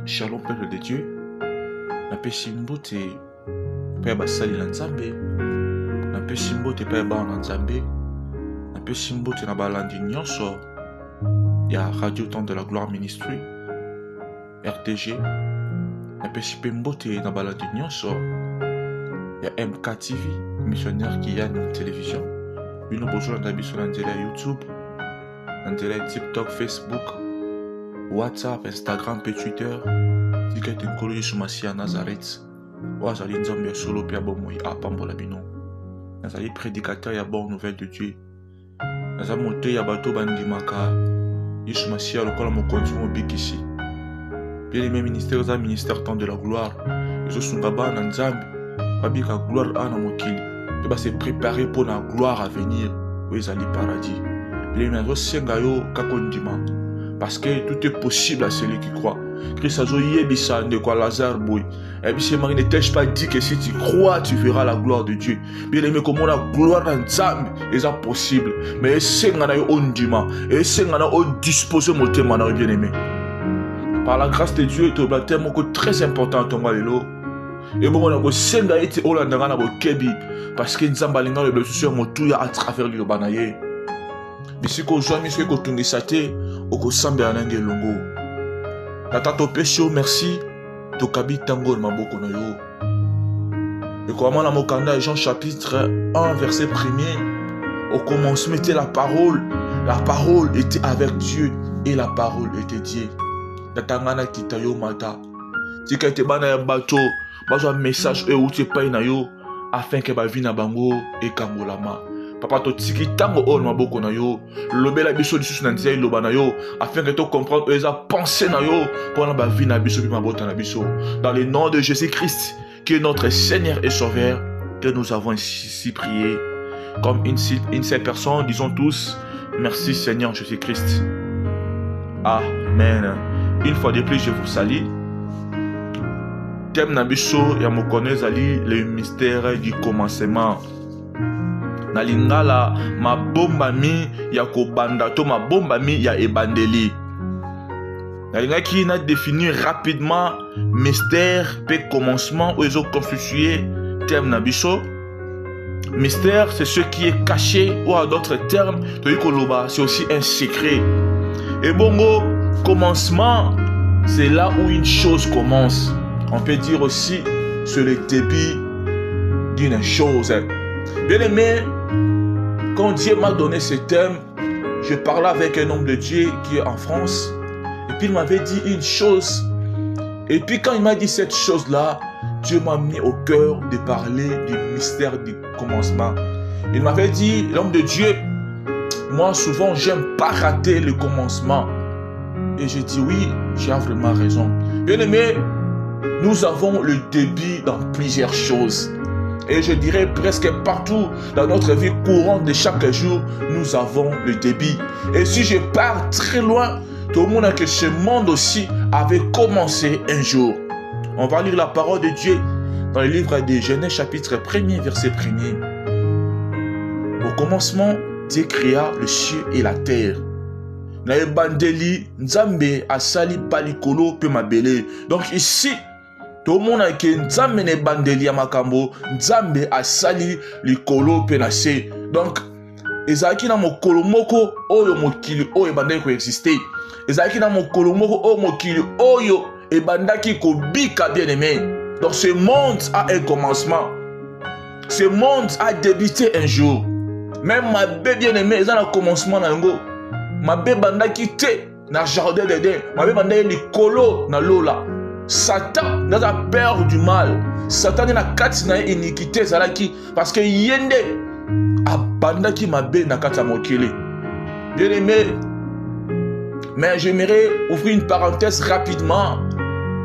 Shalom peuple de Dieu. Napesi mbote pa basali na Nzambe. Napesi mbote pa bana Nzambe. Napesi mbote na balandi nyonso ya Radio Temps de la Gloire Ministry RTG. Napesi pe mbote na balandi nyonso ya MK TV missionnaire qui a une télévision. Bino bozo na biso na nzela YouTube, na nzela TikTok, Facebook, WhatsApp, Instagram pe Twitter. Tika tenkolo Yesu Masia Nazareth. Wazali Nzambe solo pia bomoi apambola bino. Nazali prédicateur ya bonne nouvelle de Dieu. Nazali mote ya bato bandimaka Yesu Masia lokola mokonzi mobikisi. Bien aimé ministère za ministère Temps de la Gloire. Yesu sungaba na Nzambe babika gloire ana mokili. Et bah c'est préparer pour la gloire à venir. Oui, zali paradis. Bien aimé senga yo kakondima. Parce que tout est possible à celui qui croit. Christ a dit de quoi Lazare boy. Et puis c'est Marie ne t'ai-je pas dit que si tu crois, tu verras la gloire de Dieu. Bien aimé, comment la gloire d'Nzambe est possible. Mais c'est ngana yo ondima. Et c'est ngana o disposer mon thème bien aimé. Par la grâce de Dieu, tu as un thème très important ton malelo. Et bon, on a senga été olandanga na bokebi parce que Nzamba linga le blessure motuya à travers le banaye. Bisi ko joa miso ko tungisa te oko sambe anange longo. Tata to pesho merci to kabita ngol maboko na yo. Et comment la mokanda Jean chapitre 1 verset 1er au commencement était la parole était avec Dieu et la parole était Dieu. Tatangana kitayo mata. Tika te bana ya bato bazo message e uti pa na yo afin que ba vie na bango e kangolama. Papa to tiki tango on maboko na yo lobela biso lisusu na nzela loba na yo afin que tu comprendre eza penser na yo pour na vie na biso bi mabota na biso dans le nom de Jésus-Christ qui est notre Seigneur et Sauveur que nous avons ici prié comme une seule personne. Disons tous merci Seigneur Jésus-Christ. Amen. Une fois de plus je vous salue. Thème na biso ya mokone zali le mystère du commencement. Na lingala mabombami ya kobanda to mabombami ya ebandeli. Na lingaki na définir rapidement mystère pe commencement ou ezo constitué thème na biso. Mystère c'est ce qui est caché ou à d'autres termes to yikoloba c'est aussi un secret. Et bongo commencement c'est là où une chose commence. On peut dire aussi c'est le début d'une chose. Bien aimé, quand Dieu m'a donné ce thème, je parlais avec un homme de Dieu qui est en France. Et puis il m'avait dit une chose. Et puis quand il m'a dit cette chose-là, Dieu m'a mis au cœur de parler du mystère du commencement. Il m'avait dit, l'homme de Dieu, moi souvent j'aime pas rater le commencement. Et j'ai dit oui, tu as vraiment raison. Bien aimé, nous avons le début dans plusieurs choses. Et je dirais presque partout dans notre vie courante de chaque jour, nous avons le débit. Et si je pars très loin, tout le monde a que ce monde aussi avait commencé un jour. On va lire la parole de Dieu dans le livre de Genèse chapitre 1er verset 1er. Au commencement, Dieu créa le ciel et la terre. Na ebandeli Nzambe asali palikolo pe mabele. Donc ici, tout le monde a que Nzambe ne bandeli ya makambo, Nzambe asali likolo pe na se. Donc ezaki na mokolo moko oyo mokili oyo ebandaki ko exister. Ezaki na mokolo moko oyo mokili oyo ebandaki ko bika bien aimé. Donc ce monde a un commencement. Ce monde a débuté un jour. Même ma bé bien aimé, ça a commencement na ngo. Ma bé bandaki te na jardin d'Éden. Ma bé bandaki likolo na lola. Satan n'a pas peur du mal. Satan n'a pas iniquité parce que yende abandaki mabe na kata mokili. Bien aimé, mais j'aimerais ouvrir une parenthèse rapidement.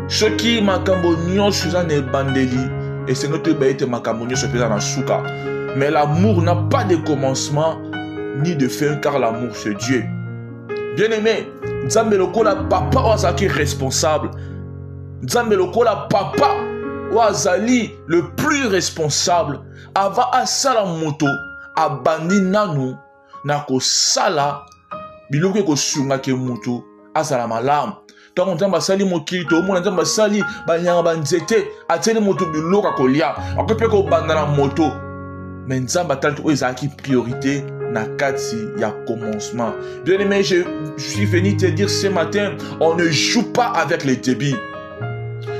Ce qui makambo nyon suzan e bandeli et c'est notre baïte makambo nyon se faisant na souka. Mais l'amour n'a pas de commencement ni de fin car l'amour c'est Dieu. Bien aimé, Nzambe lokola papa ozaki responsable. Nzambe lokola papa wazali le plus responsable ava asala moto abandi nanu na ko sala biloko ko sunga ke moto asala malamu Tant que basali mokili to mona nzamba basali banyanga banzete ateli moto biloka kolia akope ko banda na moto mais nzamba talto ezaki priorité na kati ya commencement. Bien aimé, je suis venu te dire ce matin, on ne joue pas avec les débits.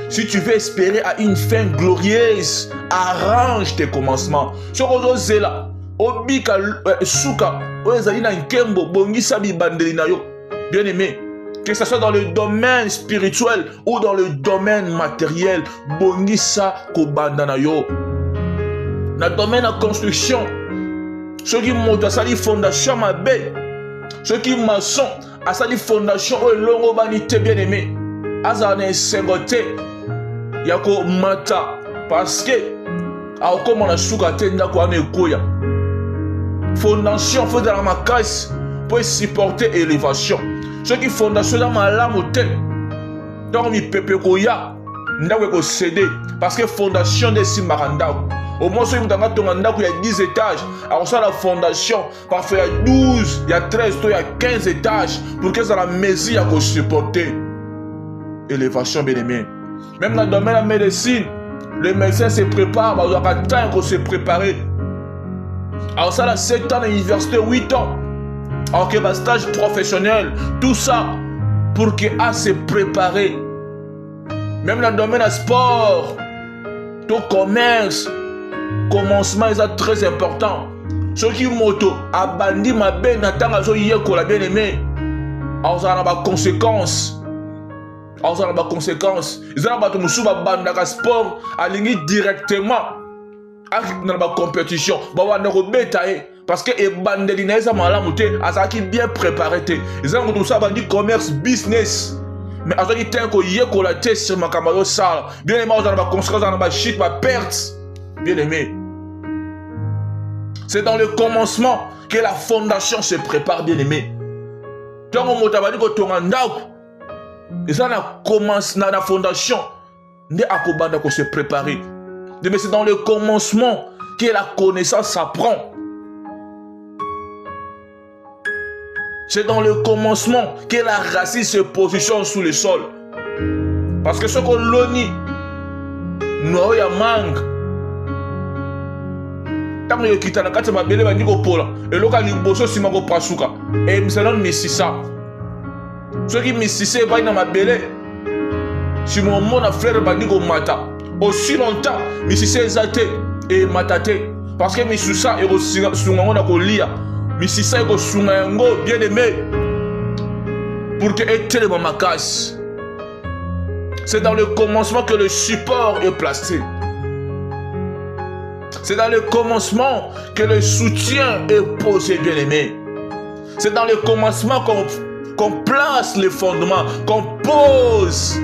Si tu veux espérer à une fin glorieuse, arrange tes commencements. Soko zela obika suka ozali na nkembo bongisa bibandeli na yo. Bien aimé, que ce soit dans le domaine spirituel ou dans le domaine matériel, bongisa ko banda na yo. Dans le domaine de la construction, ceux qui montent à sa fondation mabe, ceux qui maçon à sa fondation au longo banité bien aimé, azane sengote yako mata parce que a comme on a souka tenda ko ane koya fondation faut dans la macasse pour supporter élévation. Ceux qui fondation dans ma lame donc mi pepe koya ndako ko céder parce que fondation de simaranda. Au moins, si vous avez il y a 10 étages, alors ça la fondation, parfois il y a 12, il y a 13, il y a 15 étages, pour que ça la maison à supporter. Élévation bien aimé. Même dans le domaine de la médecine, les médecins se préparent, il y aura temps qu'on se prépare. Alors ça la 7 ans d'université, 8 ans. Alors que le stage professionnel, tout ça, pour que à se préparer. Même dans le domaine du sport, tout commerce, commencement est très important. Ceux qui moto abandi ma ben n'attendent à yeko la bien aimé. Alors ça a des conséquences. Alors ça a des conséquences. Ils ont battu musuba bandaka sport aligné directement dans la compétition. Bawa ndako betaye parce que ebandeli na eza malamu te azaki bien préparé te. Ils ont tout ça bandi commerce business. Mais azaki tenko yeko la te sur makamalo sala. Bien aimé on a des conséquences on a des shit ma perte. Bien aimé. C'est dans le commencement que la fondation se prépare, bien aimé. Quand on monte ko tonga ndako, et ça na commence na la fondation, ne akobanda ko se préparer. Mais c'est dans le commencement que la connaissance s'apprend. C'est dans le commencement que la racine se positionne sous le sol. Parce que ce qu'on l'oni, nous ya mangue. Tant que kita na kati mabele bandi ko pola eloka liboso sima ko pasuka e misalon misisa soki misise ba na mabele si mon mona frère bandi ko mata aussi longtemps misise ezate e matate parce que misusa e ko sunga ngona ko lia misisa e ko sunga yango bien aimé pour que etele ma casse. C'est dans le commencement que le support est placé. C'est dans le commencement que le soutien est posé, bien aimé. C'est dans le commencement qu'on place les fondements, qu'on pose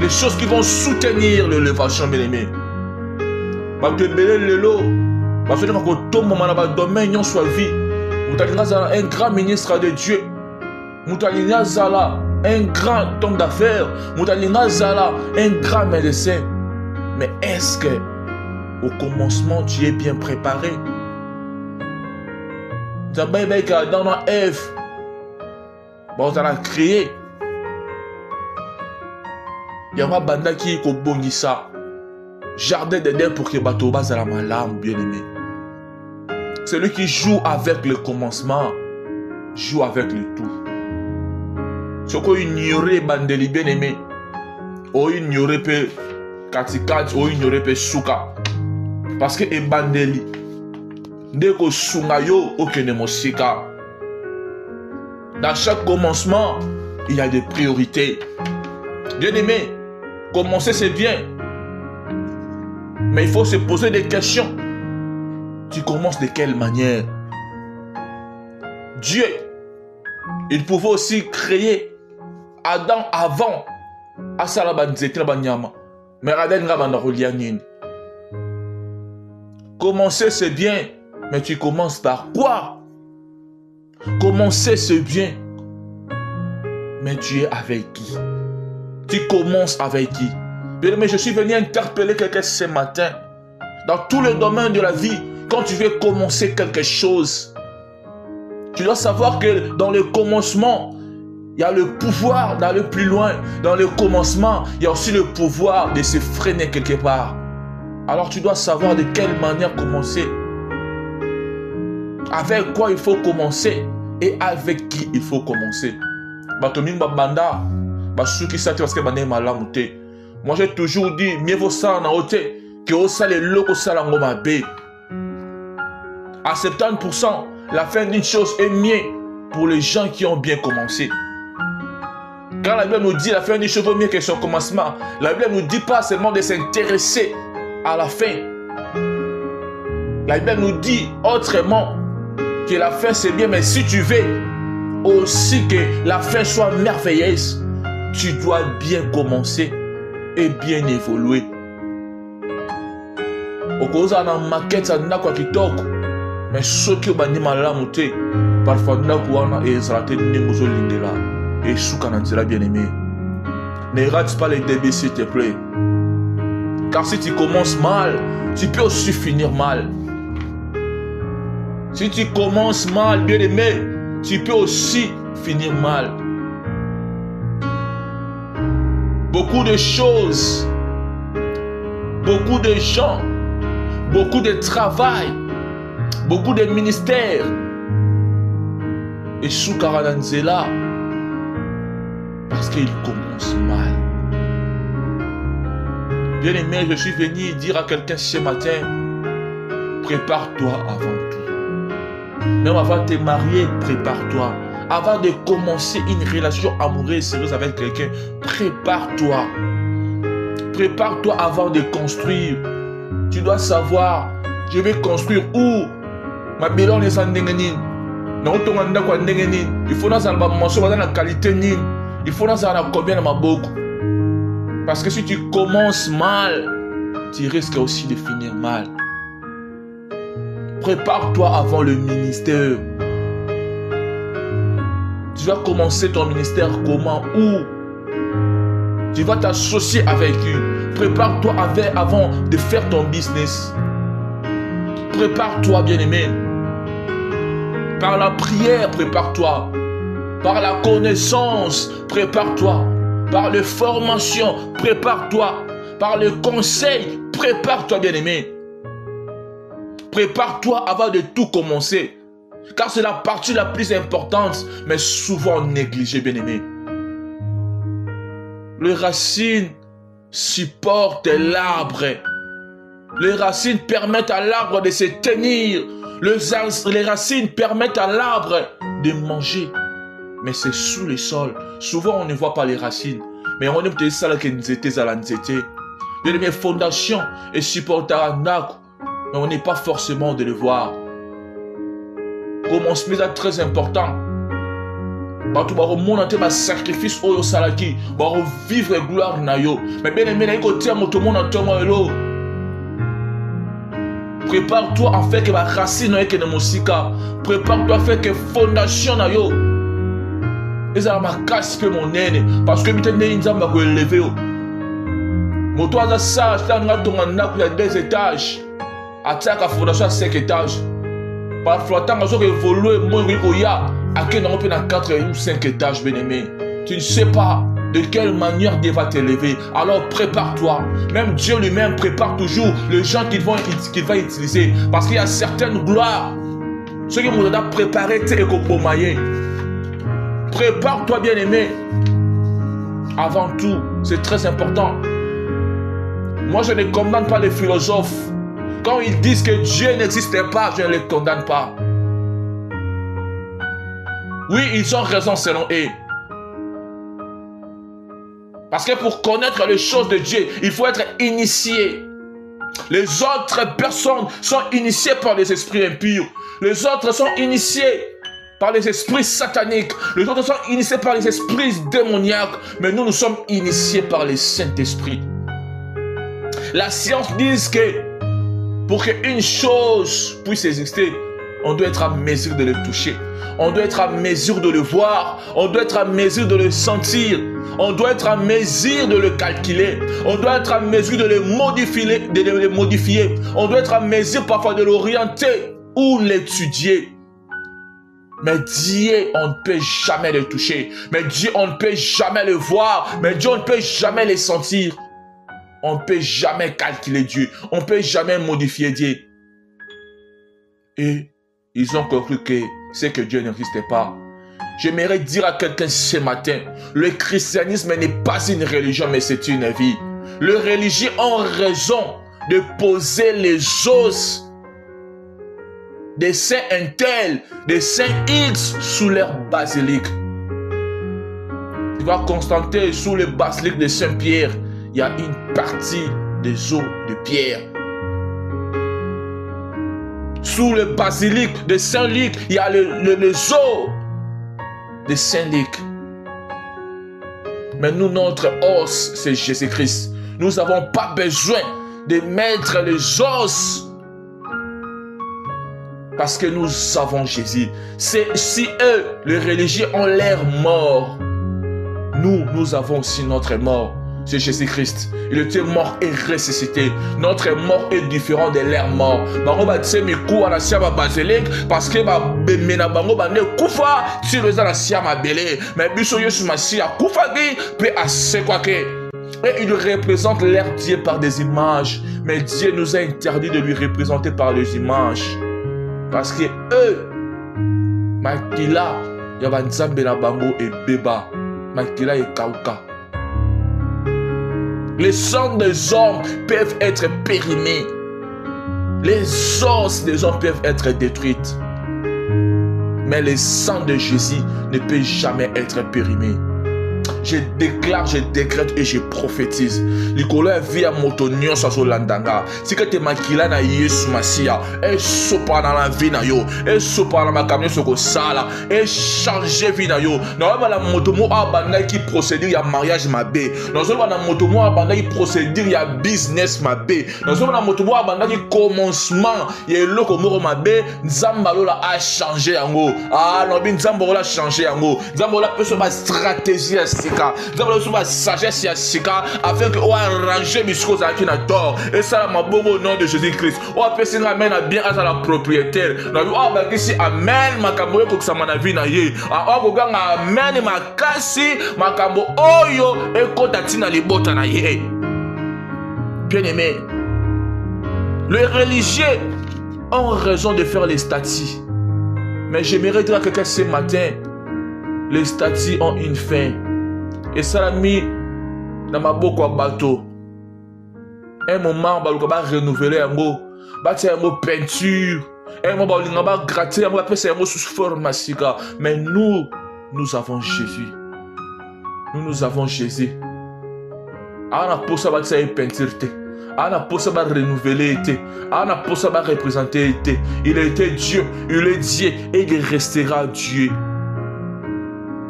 les choses qui vont soutenir l'élévation, bien aimé. Parce que domaine soit vie. Un grand ministre de Dieu. Un grand homme d'affaires. Un grand médecin. Mais est-ce que au commencement, tu es bien préparé? Dans Ève, on a créé. Il y a un banda qui est bongisa. Jardin d'Éden pour que bateau base à la malame, bien aimé. Celui qui joue avec le commencement, joue avec le tout. Ce qu'on ignorait, bandeli, bien aimé. Ou ignorait peu katikati, ou ignorait peu souka. Parce que ebandeli ndeko sunga yo okene mosika. Dans chaque commencement, il y a des priorités. Bien aimé, commencer c'est bien. Mais il faut se poser des questions. Tu commences de quelle manière? Dieu, il pouvait aussi créer Adam avant Asala Nzete Banyama. Mais Adam nga banda kolia nini? Commencer c'est bien, mais tu commences par quoi? Commencer c'est bien, mais tu es avec qui? Tu commences avec qui? Bien aimé, je suis venu interpeller quelqu'un ce matin. Dans tous les domaines de la vie, quand tu veux commencer quelque chose, tu dois savoir que dans le commencement, Il y a le pouvoir d'aller plus loin. Dans le commencement, il y a aussi le pouvoir de se freiner quelque part. Alors tu dois savoir de quelle manière commencer. Avec quoi il faut commencer et avec qui il faut commencer. Moi j'ai toujours dit, mieux vaut ça en haute que au sale loco salangoma B. À 70%, la fin d'une chose est mieux pour les gens qui ont bien commencé. Quand la Bible nous dit la fin d'une chose vaut mieux que son commencement, la Bible ne nous dit pas seulement de s'intéresser à la fin. La Bible nous dit autrement que la fin c'est bien, mais si tu veux aussi que la fin soit merveilleuse, tu dois bien commencer et bien évoluer. Okoza na maquette ça n'a quoi qui toque, mais ce qui va ni mal monter parfois n'a quoi na ezrate ni muzo lindela et souka na nzela bien aimé. Ne rate pas les débuts s'il te plaît, car si tu commences mal, tu peux aussi finir mal. Si tu commences mal, bien aimé, tu peux aussi finir mal. Beaucoup de choses, beaucoup de gens, beaucoup de travail, beaucoup de ministères. Et sous Karananzela, parce qu'il commence mal. Bien aimé, je suis venu dire à quelqu'un ce matin, prépare-toi avant tout. Même avant de te marier, prépare-toi. Avant de commencer une relation amoureuse sérieuse avec quelqu'un, prépare-toi. Prépare-toi avant de construire. Tu dois savoir, je vais construire où? Ma belle est en dengenin. Non, ton anda quoi dengenin. Il faut dans un morceau dans la qualité nin. Il faut dans un combien dans ma boucle. Parce que si tu commences mal, tu risques aussi de finir mal. Prépare-toi avant le ministère. Tu vas commencer ton ministère comment? Où? Tu vas t'associer avec eux. Prépare-toi avant de faire ton business. Prépare-toi, bien-aimé. Par la prière, prépare-toi. Par la connaissance, prépare-toi. Par les formations, prépare-toi. Par le conseil, prépare-toi, bien-aimé. Prépare-toi avant de tout commencer. Car c'est la partie la plus importante, mais souvent négligée, bien-aimé. Les racines supportent l'arbre. Les racines permettent à l'arbre de se tenir. Les racines permettent à l'arbre de manger. Mais c'est sous le sol. Souvent, on ne voit pas les racines. Mais on aime te ça que nous étions à l'anxiété. Les fondations et supportent à l'arbre. Mais on n'est pas forcément de le voir. Commencement est très important. Tu vas remonter un sacrifice au salaki. Tu vas vivre gloire na yo. Mais bien aimé, il faut que tout le monde entende. Prépare-toi à faire que la racine na yo musika. Prépare-toi à faire que fondation na yo. Et ça ma casse peu mon nene. Parce que tu es nzamba ko élever. Moto aza sage, tu as ton 2 étages. Attaque à fondation à 5 étages. Parfois, tant que tu évolues, moi, il y a 4 ou 5 étages, bien-aimé. Tu ne sais pas de quelle manière Dieu va t'élever. Alors, prépare-toi. Même Dieu lui-même prépare toujours les gens qu'il va utiliser. Parce qu'il y a certaines gloires. Ceux qui m'ont préparé, tu es écopomaillé. Prépare-toi, bien-aimé. Avant tout, c'est très important. Moi, je ne condamne pas les philosophes. Quand ils disent que Dieu n'existe pas, je ne les condamne pas. Oui, ils ont raison selon eux. Parce que pour connaître les choses de Dieu, il faut être initié. Les autres personnes sont initiées par les esprits impurs. Les autres sont initiés par les esprits sataniques. Les autres sont initiés par les esprits démoniaques. Mais nous sommes initiés par les Saint-Esprit. La science dit que pour qu'une chose puisse exister, on doit être à mesure de le toucher. On doit être à mesure de le voir. On doit être à mesure de le sentir. On doit être à mesure de le calculer. On doit être à mesure de le modifier. On doit être à mesure parfois de l'orienter ou l'étudier. Mais Dieu, on ne peut jamais le toucher. Mais Dieu, on ne peut jamais le voir. Mais Dieu, on ne peut jamais le sentir. On ne peut jamais calculer Dieu. On ne peut jamais modifier Dieu. Et ils ont compris que c'est que Dieu n'existait pas. J'aimerais dire à quelqu'un ce matin, le christianisme n'est pas une religion, mais c'est une vie. Les religieux ont raison de poser les os des saints Intel, des saints X sous leur basilique. Tu vas constater sous le basilique de Saint-Pierre, il y a une partie des os de pierre. Sous le basilique de Saint-Luc, il y a les os de Saint-Luc. Mais nous, notre os, c'est Jésus-Christ. Nous n'avons pas besoin de mettre les os parce que nous avons Jésus. Si eux, les religieux, ont l'air mort, nous avons aussi notre mort. C'est Jésus-Christ. Il était mort et ressuscité. Notre mort est différent de leur mort. Parce que et il représente leur Dieu par des images. Mais Dieu nous a interdit de lui représenter par les images. Parce que eux, Makila, Yabanzambe na bango et Beba, Makila et Kauka. Les sangs des hommes peuvent être périmés. Les os des hommes peuvent être détruits. Mais le sang de Jésus ne peut jamais être périmé. Je déclare, je décrète et je prophétise. Likolo via motonio saso landanga. Si que te makila na Yesu Masia, et sopa dans la vie na yo, et sopa dans ma camion soko sala, et changer vie na yo. Non pas la motomo abanda qui procédure ya mariage ma bé. Non pas la motomo abanda qui procédure ya business ma bé. Non pas la motomo abanda qui commencement ya loko moro ma bé. Nzambalo la a changé yango. Ah non bin nzambalo la changé yango. Nzambalo la peut se ma stratégie nous avons la sagesse et sika afin que on arrange mes choses qui n'a tort et ça m'a bon au nom de Jésus-Christ. On peut se ramène à bien à la propriétaire. Nous on va ici amen makambo ko ça mana vie na ye. On go ganga amen makasi makambo oyo e ko tatina libota na ye. Bien-aimé, les religieux ont raison de faire les statues. Mais j'aimerais dire à quelqu'un ce matin, les statues ont une fin. Et ça l'a mis dans ma boucle à bateau. Un moment, on va renouveler un mot. Bâtir un mot peinture. Un moment, on va gratter un mot. Après, c'est un mot sous forme masika. Mais nous avons Jésus. Nous avons Jésus. On a pour ça bâtir une peinture. On a pour ça renouveler. On a pour ça représenter. Il était Dieu. Il est Dieu. Et il restera Dieu.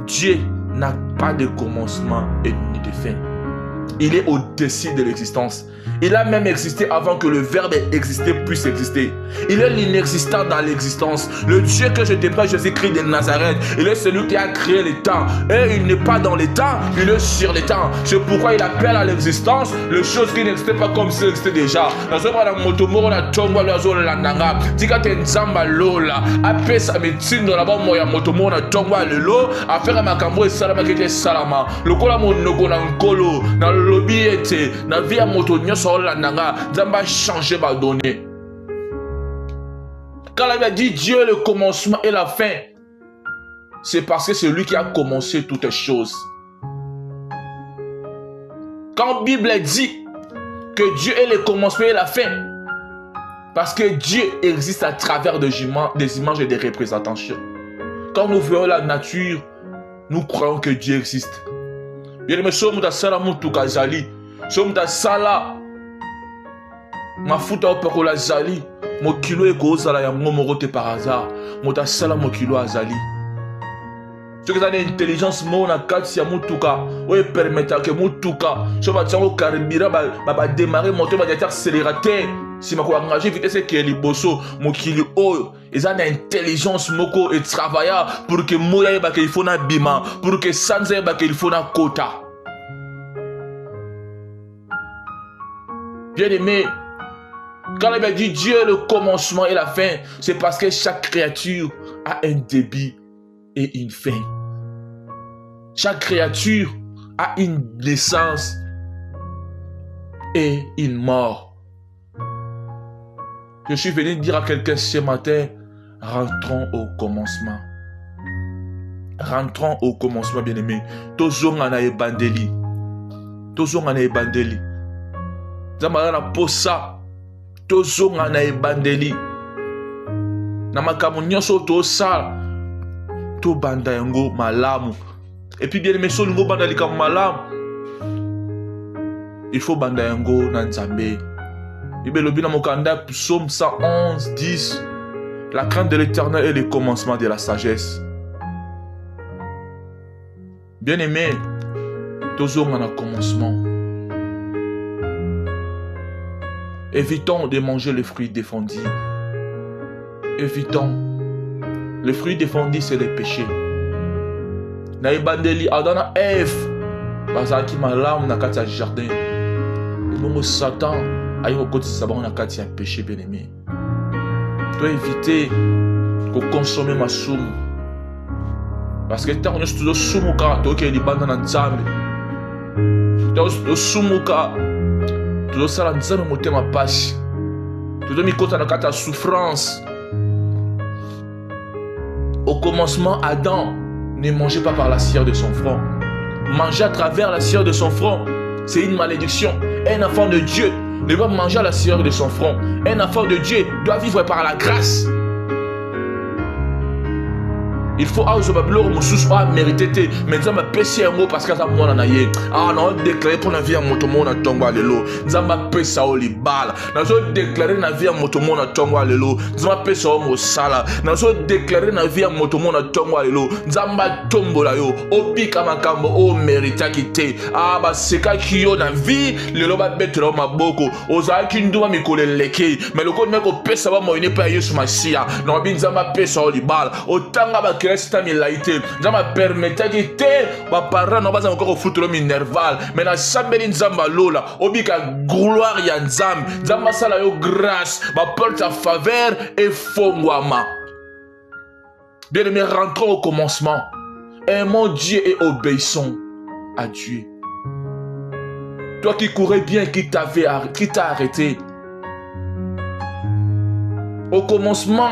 Dieu n'a pas de commencement et ni de fin. Il est au-dessus de l'existence. Il a même existé avant que le verbe exister puisse exister. Il est l'inexistant dans l'existence. Le Dieu que je te parle, Jésus-Christ de Nazareth, il est celui qui a créé les temps. Et il n'est pas dans les temps, il est sur les temps. C'est pourquoi il appelle à l'existence les choses qui n'existaient pas comme si elles existaient déjà. Dans ce cas, motomoro na tongo la zone landanga. Tika te nzamba lola. Après ça me tinde là-bas moya motomoro na tongo le lo. Affaire makambo et salama qui était salama. Le kola monoko na nkolo na lobby était na via motonyo. Zamba changer ma donnée. Quand il a dit Dieu le commencement et la fin, c'est parce que c'est lui qui a commencé toutes les choses. Quand la Bible dit que Dieu est le commencement et la fin, parce que Dieu existe à travers des images et des représentations. Quand nous voyons la nature, nous croyons que Dieu existe. Bien aimé, sommes dans sala mutuka zali, sommes dans sala mafuta opekola zali, mokilo ekozala ya morote par hasard, mota sala mokilo azali. Ce que ça l'intelligence mona kati ya mutuka, oye permettre que mutuka, so ba tsango carburant ba démarrer moteur ba accélérateur, si ma ko engager vitesse qui est liboso, mokili oyo, ils ont une intelligence moko et travailler pour que moya ba que il faut na bima, pour que sanza ba que il faut na kota. Bien aimé, quand il a dit Dieu le commencement et la fin, c'est parce que chaque créature a un début et une fin. Chaque créature a une naissance et une mort. Je suis venu dire à quelqu'un ce matin, rentrons au commencement. Rentrons au commencement, bien-aimé. Tozongana e bandeli. Tozongana e bandeli. Zamala posa. Tozongana e bandeli. Namakamu nyoso to sala. To banda yango malamu. Et puis bien-aimé, so lingo banda lika malamu. Il faut banda yango na Nzambe. Bibelobi na mokanda psaume 111, 10. La crainte de l'Éternel est le commencement de la sagesse. Bien-aimé, tozonga na commencement. Évitons de manger les fruits défendus. Évitons. Les fruits défendus, c'est les péchés. Na ibandeli adana Eve. Bazaki malam na kati ya jardin. Et donc Satan a eu au côté de sabon na kati ya péché, bien-aimé. Tu dois éviter de consommer ma somme. Parce que tant que nous sommes sumuka, tu es libanda na nzambe. Tu es sumuka, tu dois sala nzambe motema pasi. Tu dois mikota na kata souffrance. Au commencement, Adam ne mangeait pas par la cire de son front. Manger à travers la cire de son front, c'est une malédiction. Un enfant de Dieu ne doit manger à la cire de son front. Un enfant de Dieu doit vivre par la grâce. Il faut mériter. Mais ça m'a péché un mot parce que ça m'a naïe. Ah non, déclaré pour la vie à motomo na tongo alelo. Ça m'a péché au libala. N'a déclaré na vie à motomo na tongo alelo. Ça m'a péché au mosala. N'a déclaré na vie à motomo na tongo alelo. Ça m'a tombo la yo. Au pic à ma cambo au mérita quitté. Ah bah c'est quand qui yo na vie le loba bête là ma boko. Osa qui nous doit me coller leke. Mais le code mec au péché ça va moiner pas yesu masia. Non bin ça m'a péché au libala. Autant à resta milaité nzamba permettait que ba parents no baza encore foutre le minerval mais na sambeli nzamba lola obika gloire ya nzambe nzamba sala yo grâce ba porte à faveur et fongwama. Bien-aimés, rentrons au commencement. Aimons Dieu et obéissons à Dieu. Toi qui courais bien, qui t'a arrêté. Au commencement,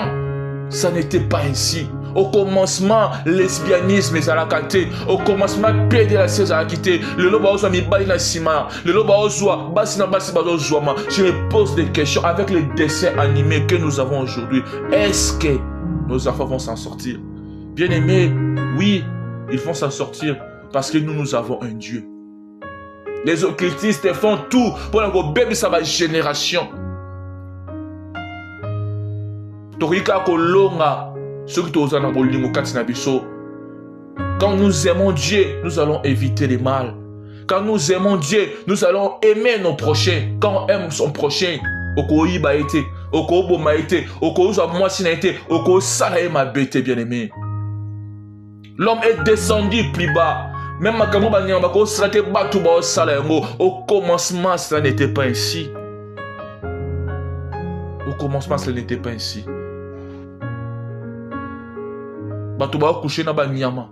ça n'était pas ainsi. Au commencement, lesbianisme est à la qualité. Au commencement, pédérastie est à la qualité. Le loba oswa mi bali na sima. Le loba oswa basi na basi bazo zouama. Je me pose des questions avec les dessins animés que nous avons aujourd'hui. Est-ce que nos enfants vont s'en sortir? Bien aimés, oui, ils vont s'en sortir parce que nous avons un Dieu. Les occultistes font tout pour que bébé ça va génération. Torika kolonga. Quand nous aimons Dieu, nous allons éviter les mal. Quand nous aimons Dieu, nous allons aimer nos prochains. Quand on aime son prochain, bien-aimé. L'homme est descendu plus bas. Même au commencement, cela n'était pas ainsi. Au commencement, cela n'était pas ainsi. Bato ba coucher na ba nyama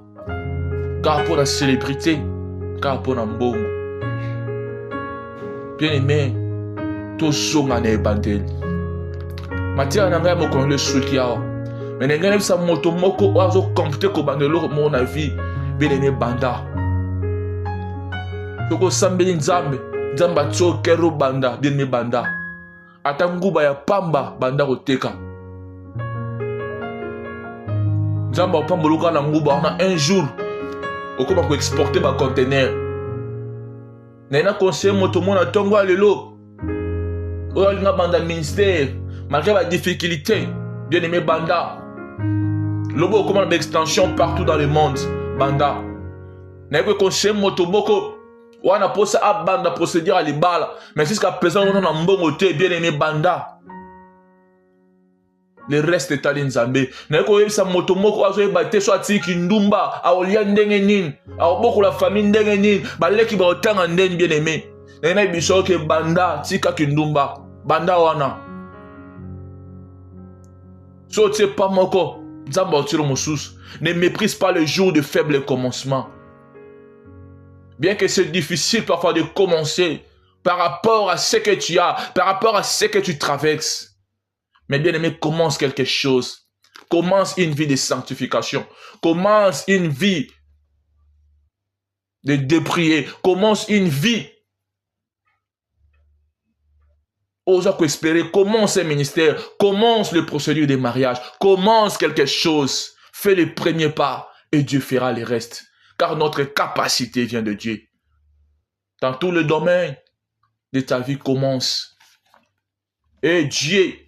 car pour la célébrité, car pour la mbongo. Bien aimé, tout songa na ebandeli matia na ngai moko le suki awa mais ngai sa moto moko ozo compter ko bandelo mon avis bien aimé banda toko sambeli nzambe nzamba tso kero banda bien aimé banda atanguba ya pamba banda koteka. Nzamba opamboluka na nguba na un jour okoma ko exporter ba conteneur na conseiller moto mona tongo alelo o alinga banda ministère malgré la difficulté bien aimé banda lobo okoma na extension partout dans le monde banda na ko conseiller moto boko wana posa a banda procédure à libala mais jusqu'à présent on a mbongo te bien aimé banda. Le reste est à l'Inzambé. N'a pas eu sa moto moko azo ebate so atiki ndumba aolia ndenge nini aoboko la famille ndenge nini baleki ba otanga ndenge bien aimé. Na biso ke banda tika kindumba banda wana. So tse pa moko Ne méprise pas le jour de faible commencement. Bien que c'est difficile parfois de commencer par rapport à ce que tu as, par rapport à ce que tu traverses. Mais bien aimé, commence quelque chose. Commence une vie de sanctification. Commence une vie de déprier. Commence une vie. Ose espérer. Commence un ministère. Commence le procédure de mariage. Commence quelque chose. Fais le premier pas et Dieu fera le reste. Car notre capacité vient de Dieu. Dans tout le domaine de ta vie, commence. Et Dieu,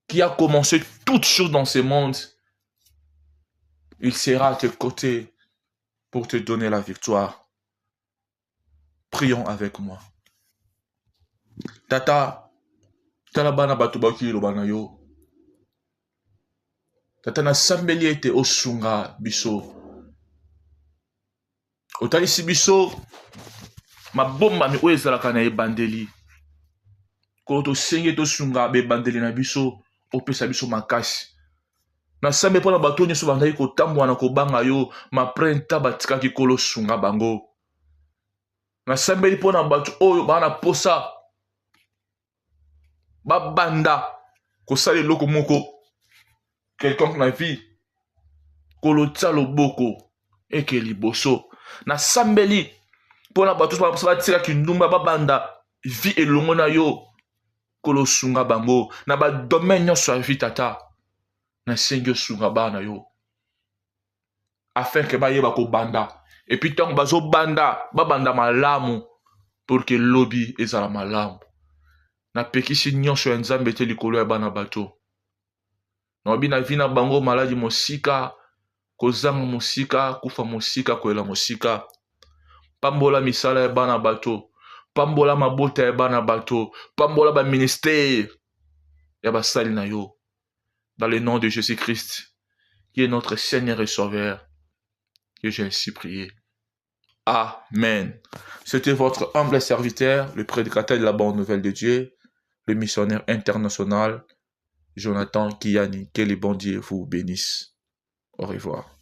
qui a commencé toutes choses dans ce monde, il sera à tes côtés pour te donner la victoire. Prions avec moi. Tata, talabana batubaki lobana yo. Tata na sambeli ete osunga biso. Otalisi biso mabomba mi oezalaka na ebandeli. Ko to senge to sunga be bandeli na biso opesa biso makasi. Na sambe pona bato nyonso bandaki kotambola na kobanga yo maprenta batikaki kolo sunga bango. Na sambeli pona bato oyo bana posa babanda kosala eloko moko quelconque na vie kolo tia loboko eke liboso. Na sambeli pona bato batikaki ndumba babanda vie elongo na yo kolo sunga bango na ba domaine nyonso ya vie tata. Na sengi sunga bana yo afin que bayeba ko banda et puis tant bazo banda babanda malamu pour que lobby ezala malamu. Na pekisi nyonso ya nzambe te likolo ya bana bato. Na obi na vina bango maladi mosika kozanga mosika kufa mosika koela mosika. Pambola misala ya bana bato. Pambola mabota ya bana bato. Pambola ba ministère ya basali na yo. Dans le nom de Jésus-Christ, qui est notre Seigneur et Sauveur, que j'ai ainsi prié. Amen. C'était votre humble serviteur, le prédicateur de la bonne nouvelle de Dieu, le missionnaire international, Jonathan Kiyani. Que le bon Dieu vous bénisse. Au revoir.